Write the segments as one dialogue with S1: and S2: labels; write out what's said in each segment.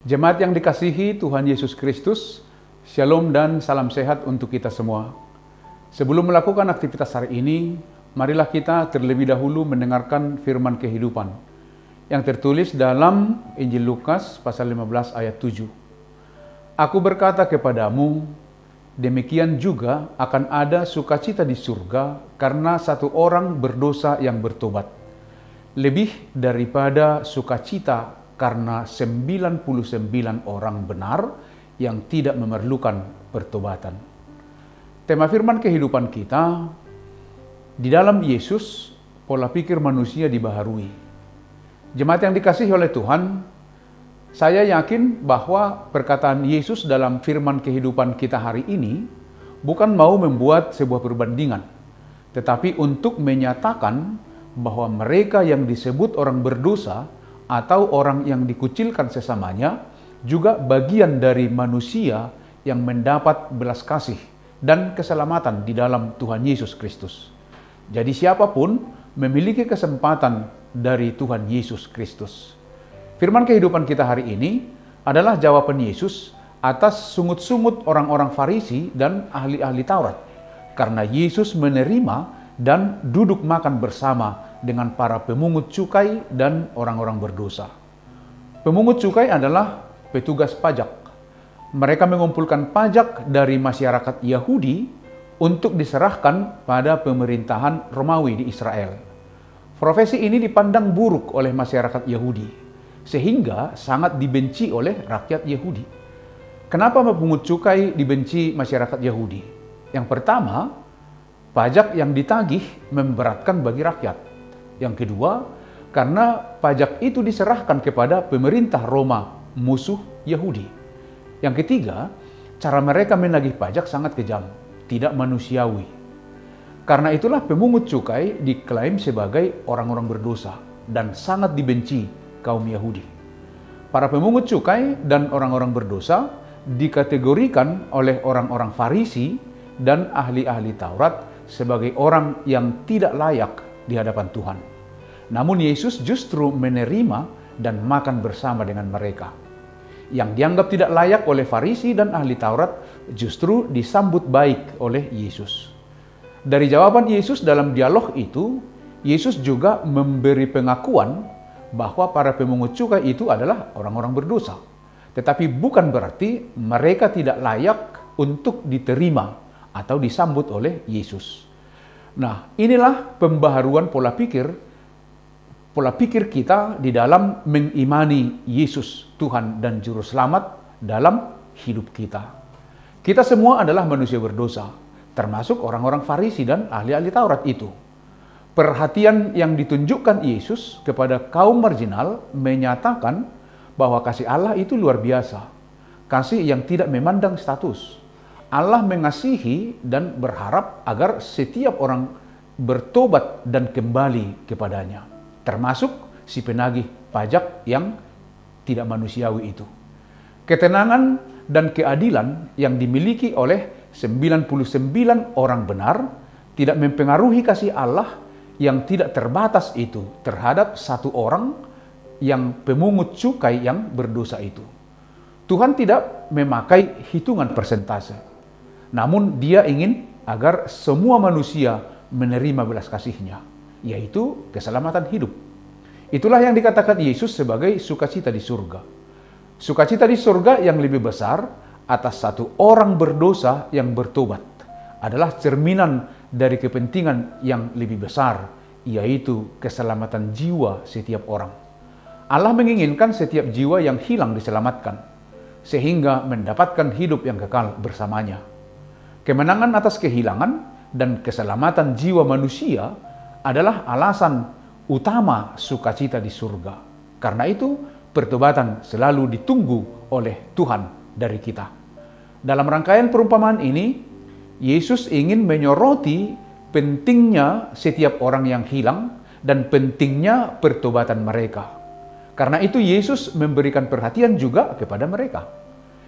S1: Jemaat yang dikasihi Tuhan Yesus Kristus, Shalom dan salam sehat untuk kita semua. Sebelum melakukan aktivitas hari ini, marilah kita terlebih dahulu mendengarkan firman kehidupan yang tertulis dalam Injil Lukas pasal 15 ayat 7. Aku berkata kepadamu, demikian juga akan ada sukacita di surga karena satu orang berdosa yang bertobat, lebih daripada sukacita karena 99 orang benar yang tidak memerlukan pertobatan. Tema firman kehidupan kita, di dalam Yesus, pola pikir manusia dibaharui. Jemaat yang dikasihi oleh Tuhan, saya yakin bahwa perkataan Yesus dalam firman kehidupan kita hari ini bukan mau membuat sebuah perbandingan, tetapi untuk menyatakan bahwa mereka yang disebut orang berdosa atau orang yang dikucilkan sesamanya juga bagian dari manusia yang mendapat belas kasih dan keselamatan di dalam Tuhan Yesus Kristus. Jadi siapapun memiliki kesempatan dari Tuhan Yesus Kristus. Firman kehidupan kita hari ini adalah jawaban Yesus atas sungut-sungut orang-orang Farisi dan ahli-ahli Taurat, karena Yesus menerima dan duduk makan bersama dengan para pemungut cukai dan orang-orang berdosa. Pemungut cukai adalah petugas pajak. Mereka mengumpulkan pajak dari masyarakat Yahudi untuk diserahkan pada pemerintahan Romawi di Israel. Profesi ini dipandang buruk oleh masyarakat Yahudi, sehingga sangat dibenci oleh rakyat Yahudi. Kenapa pemungut cukai dibenci masyarakat Yahudi? Yang pertama, pajak yang ditagih memberatkan bagi rakyat. Yang kedua, karena pajak itu diserahkan kepada pemerintah Roma, musuh Yahudi. Yang ketiga, cara mereka menagih pajak sangat kejam, tidak manusiawi. Karena itulah pemungut cukai diklaim sebagai orang-orang berdosa dan sangat dibenci kaum Yahudi. Para pemungut cukai dan orang-orang berdosa dikategorikan oleh orang-orang Farisi dan ahli-ahli Taurat sebagai orang yang tidak layak di hadapan Tuhan. Namun Yesus justru menerima dan makan bersama dengan mereka. Yang dianggap tidak layak oleh Farisi dan ahli Taurat justru disambut baik oleh Yesus. Dari jawaban Yesus dalam dialog itu, Yesus juga memberi pengakuan bahwa para pemungut cukai itu adalah orang-orang berdosa. Tetapi bukan berarti mereka tidak layak untuk diterima atau disambut oleh Yesus. Nah, inilah pembaharuan pola pikir kita di dalam mengimani Yesus, Tuhan dan Juru Selamat dalam hidup kita. Kita semua adalah manusia berdosa, termasuk orang-orang Farisi dan ahli-ahli Taurat itu. Perhatian yang ditunjukkan Yesus kepada kaum marginal menyatakan bahwa kasih Allah itu luar biasa, kasih yang tidak memandang status. Allah mengasihi dan berharap agar setiap orang bertobat dan kembali kepadanya, termasuk si penagih pajak yang tidak manusiawi itu. Ketenangan dan keadilan yang dimiliki oleh 99 orang benar tidak mempengaruhi kasih Allah yang tidak terbatas itu terhadap satu orang yang pemungut cukai yang berdosa itu. Tuhan tidak memakai hitungan persentase. Namun dia ingin agar semua manusia menerima belas kasih-Nya, yaitu keselamatan hidup. Itulah yang dikatakan Yesus sebagai sukacita di surga. Sukacita di surga yang lebih besar atas satu orang berdosa yang bertobat adalah cerminan dari kepentingan yang lebih besar, yaitu keselamatan jiwa setiap orang. Allah menginginkan setiap jiwa yang hilang diselamatkan, sehingga mendapatkan hidup yang kekal bersamanya. Kemenangan atas kehilangan dan keselamatan jiwa manusia adalah alasan utama sukacita di surga. Karena itu, pertobatan selalu ditunggu oleh Tuhan dari kita. Dalam rangkaian perumpamaan ini, Yesus ingin menyoroti pentingnya setiap orang yang hilang dan pentingnya pertobatan mereka. Karena itu Yesus memberikan perhatian juga kepada mereka.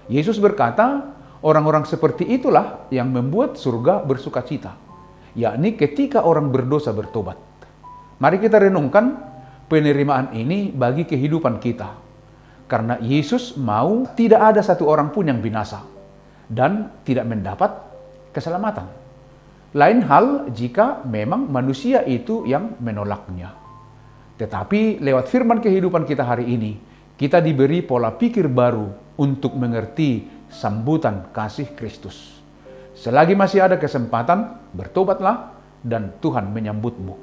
S1: Yesus berkata, orang-orang seperti itulah yang membuat surga bersukacita, yakni ketika orang berdosa bertobat. Mari kita renungkan penerimaan ini bagi kehidupan kita. karena Yesus mau tidak ada satu orang pun yang binasa dan tidak mendapat keselamatan. Lain hal jika memang manusia itu yang menolaknya. Tetapi lewat firman kehidupan kita hari ini, kita diberi pola pikir baru untuk mengerti sambutan kasih Kristus. Selagi masih ada kesempatan, bertobatlah dan Tuhan menyambutmu.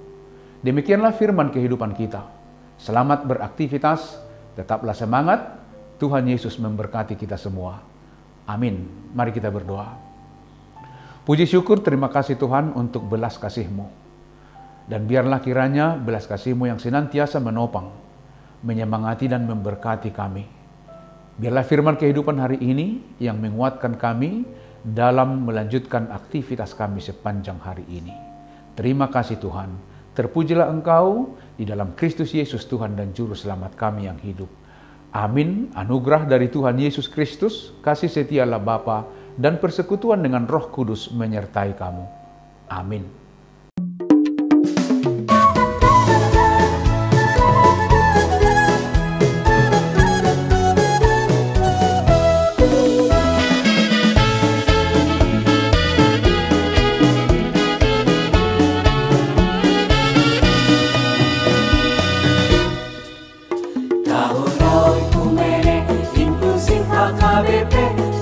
S1: Demikianlah firman kehidupan kita. Selamat beraktivitas, tetaplah semangat. Tuhan Yesus memberkati kita semua. Amin. Mari kita berdoa. Puji syukur, terima kasih Tuhan untuk belas kasih-Mu. Dan biarlah kiranya belas kasih-Mu yang senantiasa menopang, menyemangati dan memberkati kami. Biarlah firman kehidupan hari ini yang menguatkan kami dalam melanjutkan aktivitas kami sepanjang hari ini. Terima kasih Tuhan. Terpujilah Engkau di dalam Kristus Yesus Tuhan dan Juru Selamat kami yang hidup. Amin. Anugerah dari Tuhan Yesus Kristus, kasih setia Allah Bapa, dan persekutuan dengan Roh Kudus menyertai kamu. Amin.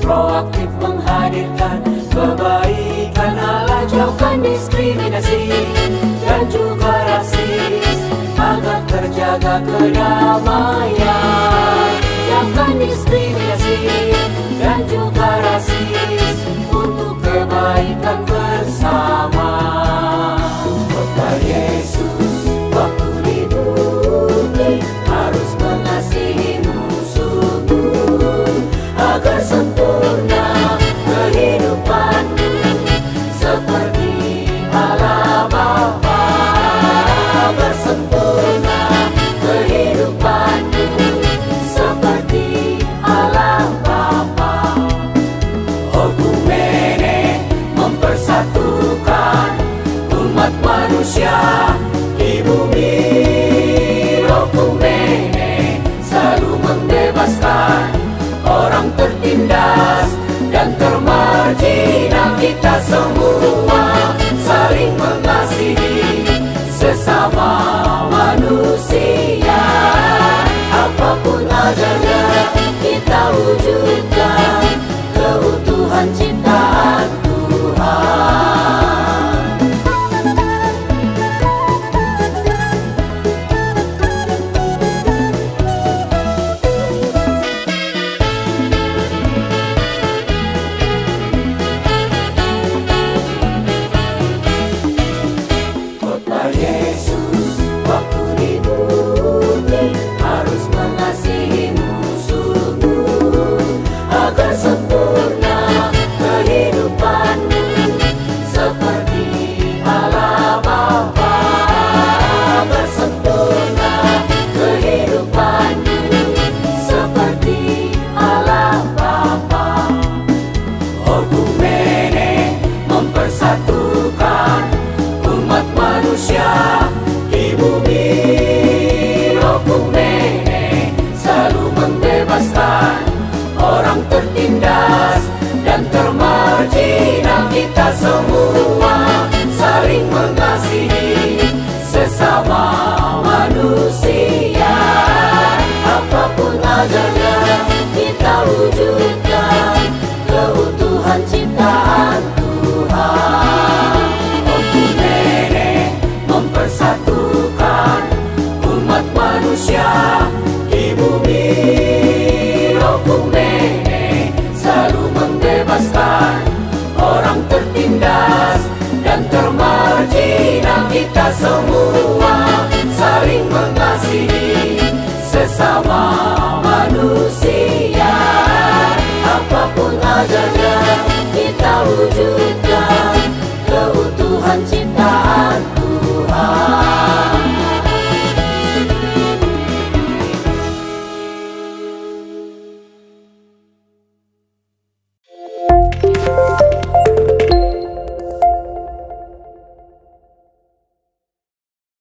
S2: Proaktif menghadirkan kebaikan Allah, jauhkan diskriminasi dan juga rasis, agar terjaga kedamaian. Jauhkan diskriminasi dan juga rasis untuk kebaikan bersama. Kota Yesus waktu di bumi harus mengasihi musuhmu agar sempurna kehidupanmu seperti Allah Bapa. Agar sempurna kehidupanmu seperti Allah Bapa. Okumene mempersatukan umat manusia di bumi. Okumene selalu membebaskan orang tertindas dan termarginal. Kita semua saling mengasihi sesama manusia. Apapun adanya kita wujudkan keutuhan ciptaan Tuhan. Yesus waktu di bumi harus mengasihi musuhmu agar sempurna kehidupanmu seperti Allah Bapa. Agar sempurna kehidupanmu seperti Allah Bapa. Okumene mempersatukan umat manusia di bumi. Okumene selalu membebaskan orang tertindas dan termarginal. Kita semua saling mengasihi sesama manusia. Apapun adanya kita wujudkan keutuhan ciptaan Tuhan. Mempersatukan umat manusia di bumi. Okumene selalu membebaskan orang tertindas dan termarginal. Kita semua saling mengasihi sesama manusia. Apapun adanya kita wujudkan keutuhan ciptaan Tuhan.